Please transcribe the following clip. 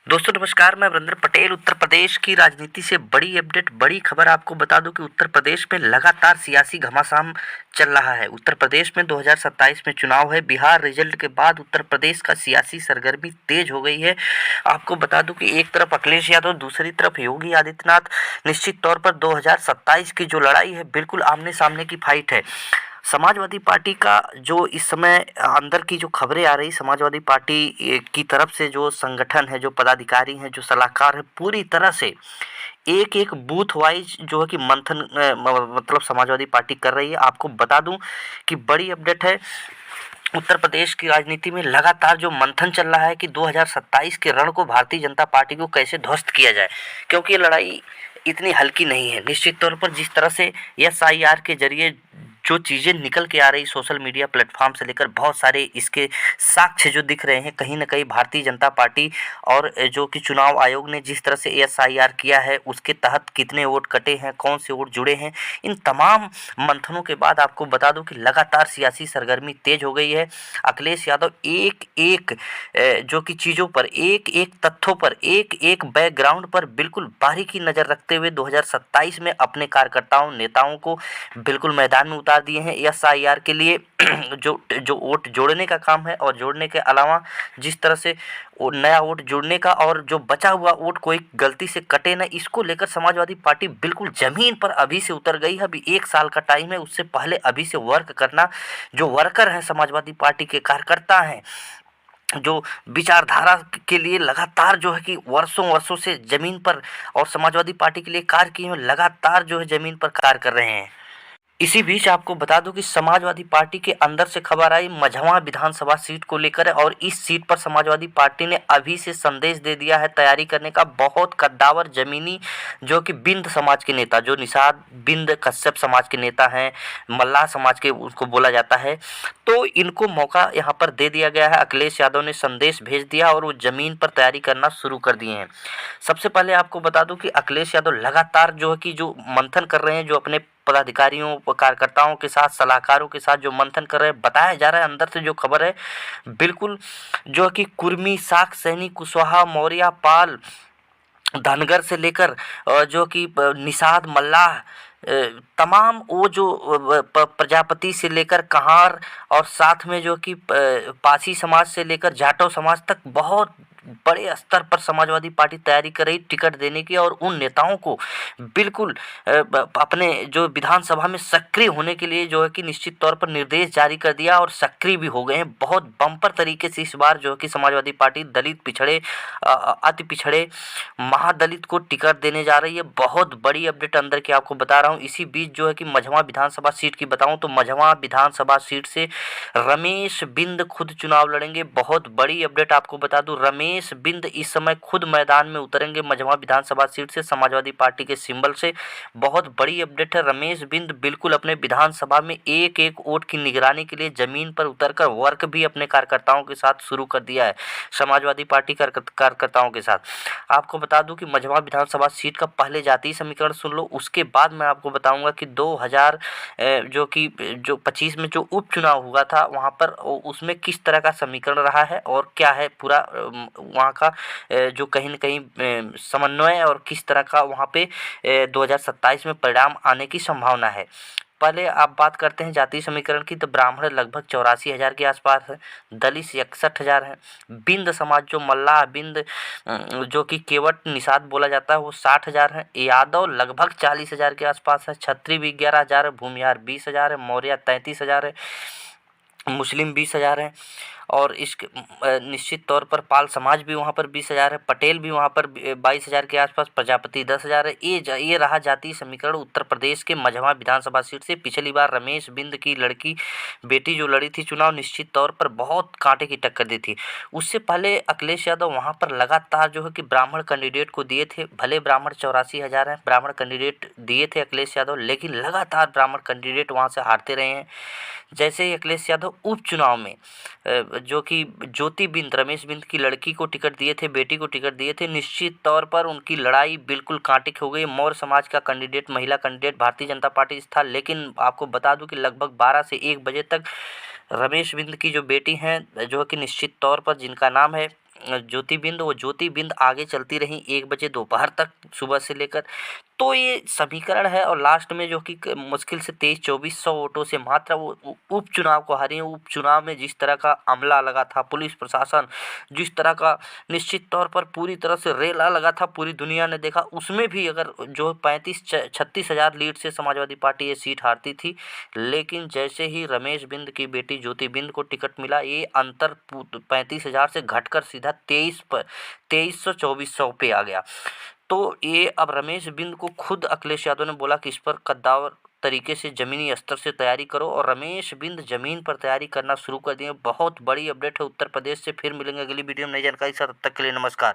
दोस्तों नमस्कार, मैं वरिंदर पटेल। उत्तर प्रदेश की राजनीति से बड़ी अपडेट, बड़ी खबर आपको बता दूं कि उत्तर प्रदेश में लगातार सियासी घमासान चल रहा है। उत्तर प्रदेश में 2027 में चुनाव है। बिहार रिजल्ट के बाद उत्तर प्रदेश का सियासी सरगर्मी तेज हो गई है। आपको बता दूं कि एक तरफ अखिलेश यादव, दूसरी तरफ योगी आदित्यनाथ। निश्चित तौर पर 2027 की जो लड़ाई है, बिल्कुल आमने सामने की फाइट है। समाजवादी पार्टी का जो इस समय अंदर की जो खबरें आ रही, समाजवादी पार्टी की तरफ से जो संगठन है, जो पदाधिकारी हैं, जो सलाहकार हैं, पूरी तरह से एक एक बूथ वाइज जो है कि मंथन मतलब समाजवादी पार्टी कर रही है। आपको बता दूं कि बड़ी अपडेट है। उत्तर प्रदेश की राजनीति में लगातार जो मंथन चल रहा है कि 2027 के रण को भारतीय जनता पार्टी को कैसे ध्वस्त किया जाए, क्योंकि ये लड़ाई इतनी हल्की नहीं है। निश्चित तौर पर जिस तरह से एसआईआर के जरिए जो चीज़ें निकल के आ रही, सोशल मीडिया प्लेटफॉर्म से लेकर बहुत सारे इसके साक्ष्य जो दिख रहे हैं, कहीं ना कहीं भारतीय जनता पार्टी और जो कि चुनाव आयोग ने जिस तरह से एसआईआर किया है, उसके तहत कितने वोट कटे हैं, कौन से वोट जुड़े हैं, इन तमाम मंथनों के बाद आपको बता दूं कि लगातार सियासी सरगर्मी तेज हो गई है। अखिलेश यादव एक एक जो कि चीज़ों पर, एक एक तथ्यों पर, एक एक बैकग्राउंड पर बिल्कुल बारीकी नज़र रखते हुए 2027 में अपने कार्यकर्ताओं, नेताओं को बिल्कुल मैदान में उतार दिए हैं एसआईआर के लिए। जो जो वोट जोड़ने का काम है, और जोड़ने के अलावा जिस तरह से वो नया वोट जुड़ने का, और जो बचा हुआ वोट कोई गलती से कटे ना, इसको लेकर समाजवादी पार्टी बिल्कुल जमीन पर अभी से उतर गई है। अभी एक साल का टाइम है, उससे पहले अभी से वर्क करना। जो वर्कर हैं, समाजवादी पार्टी के कार्यकर्ता हैं, जो विचारधारा के लिए लगातार जो है कि वर्षों वर्षों से जमीन पर और समाजवादी पार्टी के लिए कार्य किए हैं, लगातार जो है जमीन पर कार्य कर रहे हैं। इसी बीच आपको बता दूं कि समाजवादी पार्टी के अंदर से खबर आई मझवा विधानसभा सीट को लेकर, और इस सीट पर समाजवादी पार्टी ने अभी से संदेश दे दिया है तैयारी करने का। बहुत कद्दावर जमीनी जो कि बिंद समाज के नेता, जो निषाद बिंद कश्यप समाज के नेता हैं, मल्लाह समाज के उसको बोला जाता है, तो इनको मौका यहाँ पर दे दिया गया है। अखिलेश यादव ने संदेश भेज दिया और वो जमीन पर तैयारी करना शुरू कर दिए हैं। सबसे पहले आपको बता दूं कि अखिलेश यादव लगातार जो है कि जो मंथन कर रहे हैं, जो अपने पदाधिकारियों, कार्यकर्ताओं के साथ, सलाहकारों के साथ जो मंथन कर रहे हैं, बताया जा रहा है अंदर से जो खबर है, बिल्कुल जो है कि कुर्मी, साक, सैनी, कुशवाहा, मौर्य, पाल, धनगर से लेकर जो कि निषाद, मल्लाह, तमाम वो जो प्रजापति से लेकर कहार, और साथ में जो कि पासी समाज से लेकर जाटव समाज तक बहुत बड़े स्तर पर समाजवादी पार्टी तैयारी कर रही टिकट देने की, और उन नेताओं को बिल्कुल अपने जो विधानसभा में सक्रिय होने के लिए जो है कि निश्चित तौर पर निर्देश जारी कर दिया, और सक्रिय भी हो गए हैं। बहुत बम्पर तरीके से इस बार जो है कि समाजवादी पार्टी दलित, पिछड़े, अति पिछड़े, महादलित को टिकट देने जा रही है। बहुत बड़ी अपडेट अंदर की आपको बता रहा हूँ। इसी बीच जो है कि मझवा विधानसभा सीट की बताऊं तो मझवा विधानसभा सीट से रमेश बिंद खुद चुनाव लड़ेंगे। बहुत बड़ी अपडेट आपको बता दूं, रमेश बिंद इस समय खुद मैदान में उतरेंगे मझवा विधानसभा सीट से, समाजवादी पार्टी के सिंबल से। बहुत बड़ी अपडेट है। रमेश बिंद बिल्कुल अपने विधानसभा में एक एक वोट की निगरानी के लिए जमीन पर उतरकर वर्क भी अपने कार्यकर्ताओं के साथ शुरू कर दिया है, समाजवादी पार्टी कार्यकर्ताओं के साथ। आपको बता दूं कि मझवा विधानसभा सीट का पहले जातीय समीकरण सुन लो, उसके बाद मैं आपको बताऊंगा कि 2000 जो 25 में जो उपचुनाव हुआ था, वहां पर उसमें किस तरह का समीकरण रहा है, और क्या है पूरा वहां का जो कहीं न कहीं समन्वय, और किस तरह का वहां पे 2027 में परिणाम आने की संभावना है। पहले आप बात करते हैं जातीय समीकरण की, तो ब्राह्मण लगभग 84,000 के आसपास है, दलित 61,000 है, बिंद समाज जो मल्लाह बिंद जो कि केवट निषाद बोला जाता है, वो 60,000 है, यादव लगभग 40,000 के आसपास है, क्षत्रिय भी 11,000 है, भूमिहार 20,000 है, मौर्य 33,000 है, मुस्लिम 20,000 है, और इस निश्चित तौर पर पाल समाज भी वहाँ पर 20,000 है, पटेल भी वहाँ पर 22,000 के आसपास, प्रजापति 10,000 है। ये रहा जातीय समीकरण उत्तर प्रदेश के मझवा विधानसभा सीट से। पिछली बार रमेश बिंद की लड़की बेटी जो लड़ी थी चुनाव, निश्चित तौर पर बहुत कांटे की टक्कर दी थी। उससे पहले अखिलेश यादव वहाँ पर लगातार जो है कि ब्राह्मण कैंडिडेट को दिए थे। भले ब्राह्मण 84,000 है, ब्राह्मण कैंडिडेट दिए थे अखिलेश यादव, लेकिन लगातार ब्राह्मण कैंडिडेट वहाँ से हारते रहे हैं। जैसे ही अखिलेश यादव उपचुनाव में जो कि ज्योति बिंद, रमेश बिंद की लड़की को टिकट दिए थे, बेटी को टिकट दिए थे, निश्चित तौर पर उनकी लड़ाई बिल्कुल कांटे की हो गई। मौर्य समाज का कैंडिडेट, महिला कैंडिडेट भारतीय जनता पार्टी से था, लेकिन आपको बता दूं कि लगभग 12 से 1 बजे तक रमेश बिंद की जो बेटी हैं, जो कि निश्चित तौर पर जिनका नाम है ज्योति बिंद, वो ज्योति बिंद आगे चलती रहीं 1 बजे दोपहर तक सुबह से लेकर। तो ये समीकरण है और लास्ट में जो कि मुश्किल से 23-2400 वोटों से मात्र वो उपचुनाव को हारी हैं। उपचुनाव में जिस तरह का अमला लगा था, पुलिस प्रशासन जिस तरह का निश्चित तौर पर पूरी तरह से रेला लगा था, पूरी दुनिया ने देखा। उसमें भी अगर जो 36 हज़ार लीड से समाजवादी पार्टी ये सीट हारती थी, लेकिन जैसे ही रमेश बिंद की बेटी ज्योति बिंद को टिकट मिला, ये अंतर 35 हज़ार से घटकर सीधा 2300-2400 पे आ गया। तो ये अब रमेश बिंद को खुद अखिलेश यादव ने बोला कि इस पर कद्दावर तरीके से ज़मीनी स्तर से तैयारी करो, और रमेश बिंद ज़मीन पर तैयारी करना शुरू कर दिए। बहुत बड़ी अपडेट है उत्तर प्रदेश से। फिर मिलेंगे अगली वीडियो में नई जानकारी के साथ। तब तक के लिए नमस्कार।